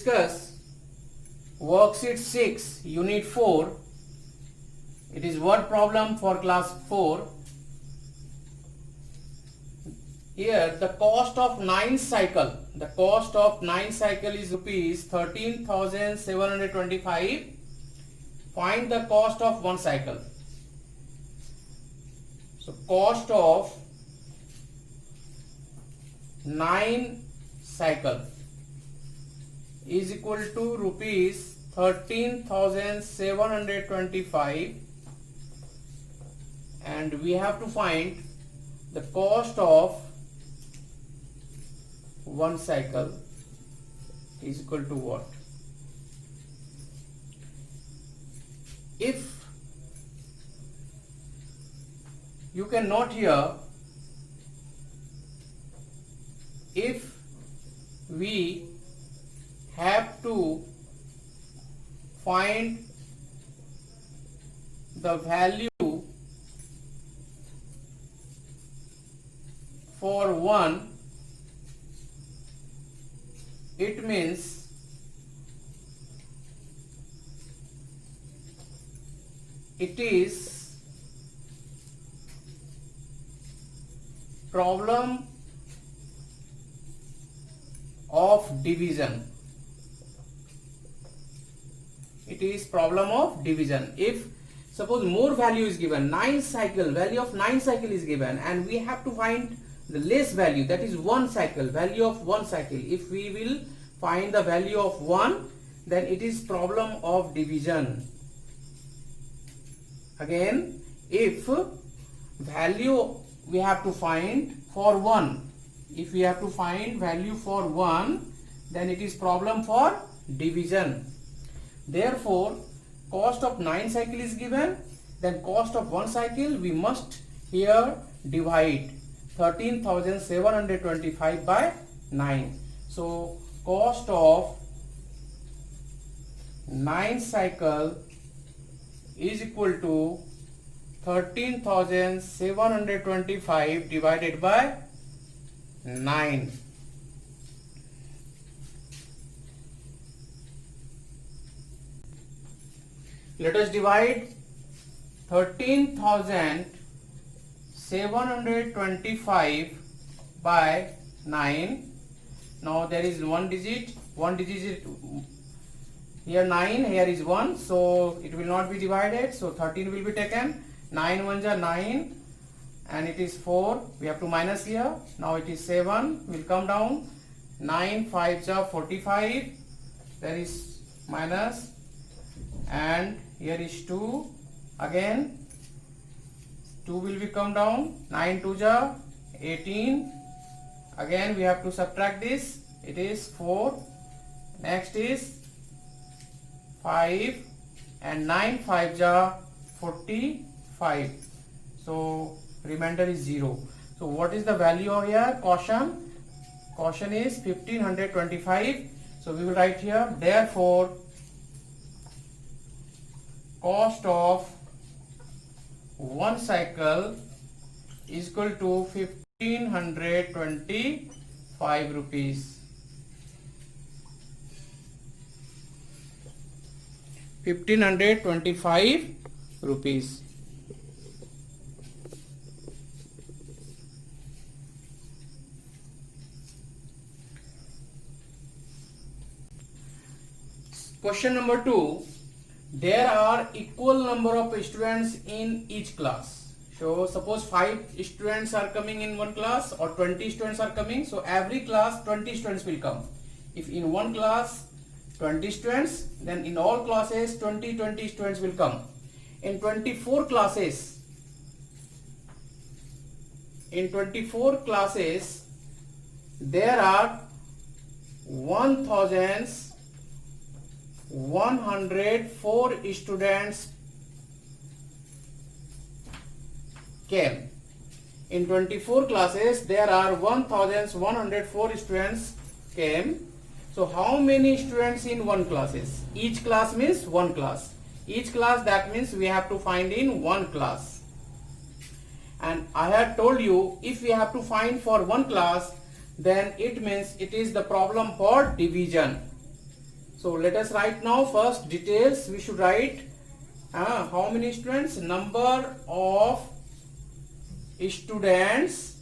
discuss worksheet 6 unit 4. It is word problem for class 4. Here the cost of 9 cycle is rupees 13,725. Find the cost of 1 cycle. So cost of 9 cycle is equal to rupees 13,725, and we have to find the cost of 1 cycle is equal to what? If you can note here, if we have to find the value for 1, it means it is problem of division. It is problem of division. If suppose more value is given, 9 cycle, value of 9 cycle is given, and we have to find the less value, that is 1 cycle, value of 1 cycle. If we will find the value of 1, then it is problem of division. Again, if value we have to find for 1, if we have to find value for 1, then it is problem for division. Therefore, cost of 9 cycle is given, then cost of 1 cycle we must here divide 13,725 by 9. So cost of 9 cycle is equal to 13,725 divided by 9. Let us divide 13,725 by 9. Now there is one digit here, 9, here is 1, so it will not be divided, so 13 will be taken. 9 ones are 9, and it is 4, we have to minus here. Now it is 7, will come down. 9 5s are 45, there is minus, and here is 2, again 2 will be come down. 9 2s are 18, again we have to subtract this, it is 4. Next is 5, and 9 5s are 45, so remainder is 0. So what is the value of here? Caution is 1525. So we will write here, therefore cost of 1 cycle is equal to 1525 rupees. 1525 rupees. Question number 2. There are equal number of students in each class. So suppose 5 students are coming in one class, or 20 students are coming. So every class 20 students will come. If in one class 20 students, then in all classes 20 students will come. In 24 classes, there are 1,104 students came. In 24 classes there are 1,104 students came. So how many students in one classes? Each class means one class. Each class, that means we have to find in one class. And I had told you, if we have to find for one class, then it means it is the problem for division. So let us write now first details. We should write how many students, number of students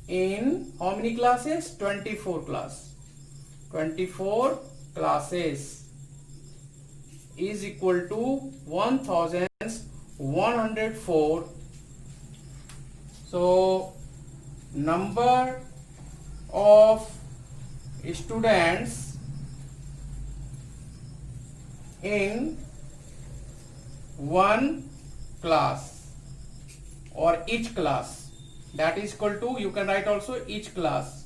in how many classes? 24 class. 24 classes is equal to 1104. So number of students in one class or each class, that is equal to, you can write also each class,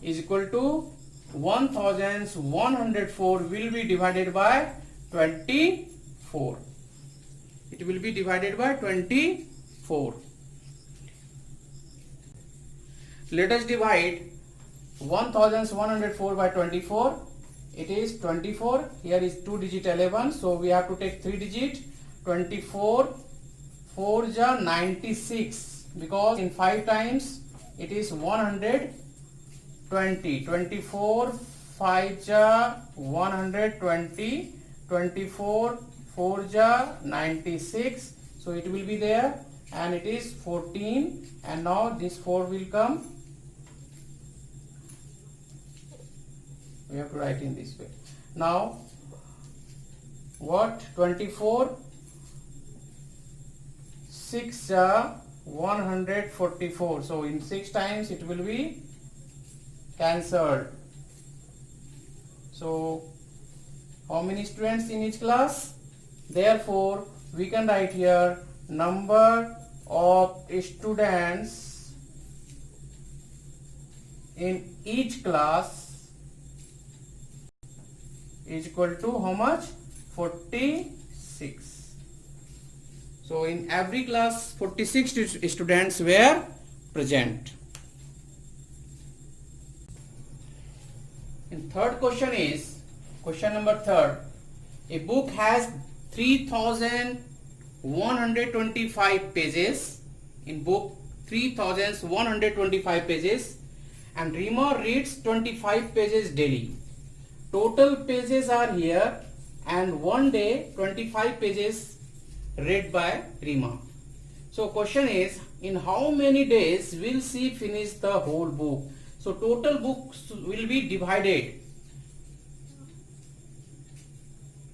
is equal to 1104 will be divided by 24. It will be divided by 24. Let us divide 1104 by 24. It is 24. Here is 2 digit 11. So we have to take 3 digit. 24 4 ja 96, because in 5 times it is 120. 24 5 ja 120. 24 4 ja 96. So it will be there, and it is 14, and now this 4 will come. We have to write in this way. Now what? 24 6 144. So in 6 times it will be cancelled. So how many students in each class? Therefore we can write here number of students in each class is equal to how much? 46. So in every class 46 students were present. And third question is, question number 3. A book has 3125 pages. In book 3125 pages, and Rima reads 25 pages daily. Total pages are here, and one day 25 pages read by Rima. So question is, in how many days will she finish the whole book? So total books will be divided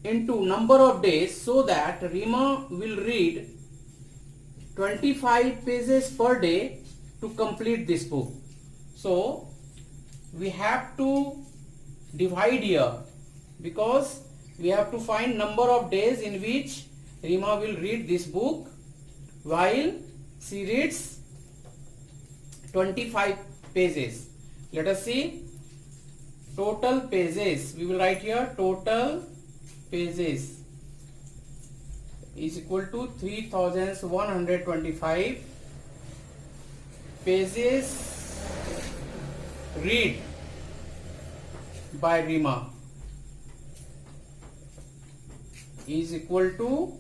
into number of days, so that Rima will read 25 pages per day to complete this book. So we have to divide here, because we have to find number of days in which Rima will read this book while she reads 25 pages. Let us see. Total pages, we will write here total pages is equal to 3125 pages read by Rima is equal to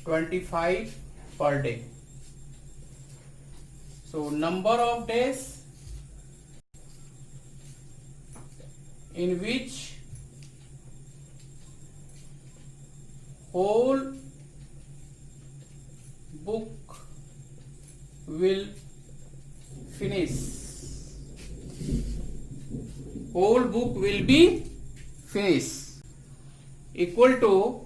25 per day. So number of days in which whole book will finish. Whole book will be finished, equal to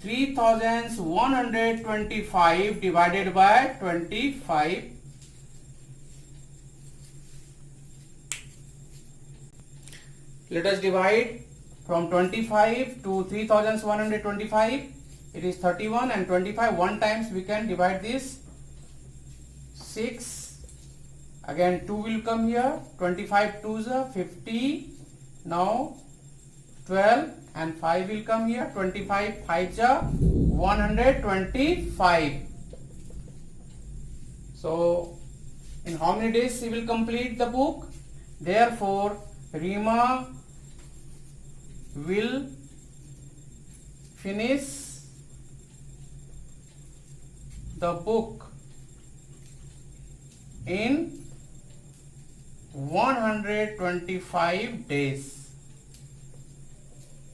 3125 divided by 25. Let us divide from 25 to 3125. It is 31, and 25 one times we can divide this. 6. Again 2 will come here. 25 2s are 50. Now 12, and 5 will come here. 25 5s are 125. So in how many days she will complete the book? Therefore Rima will finish the book in 125 days.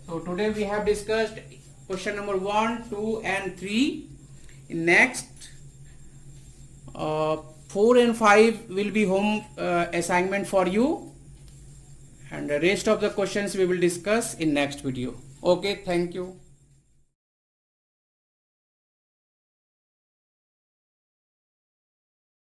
So today we have discussed question number 1, 2 and 3. Next 4 and 5 will be home assignment for you, and the rest of the questions we will discuss in next video. Okay, thank you.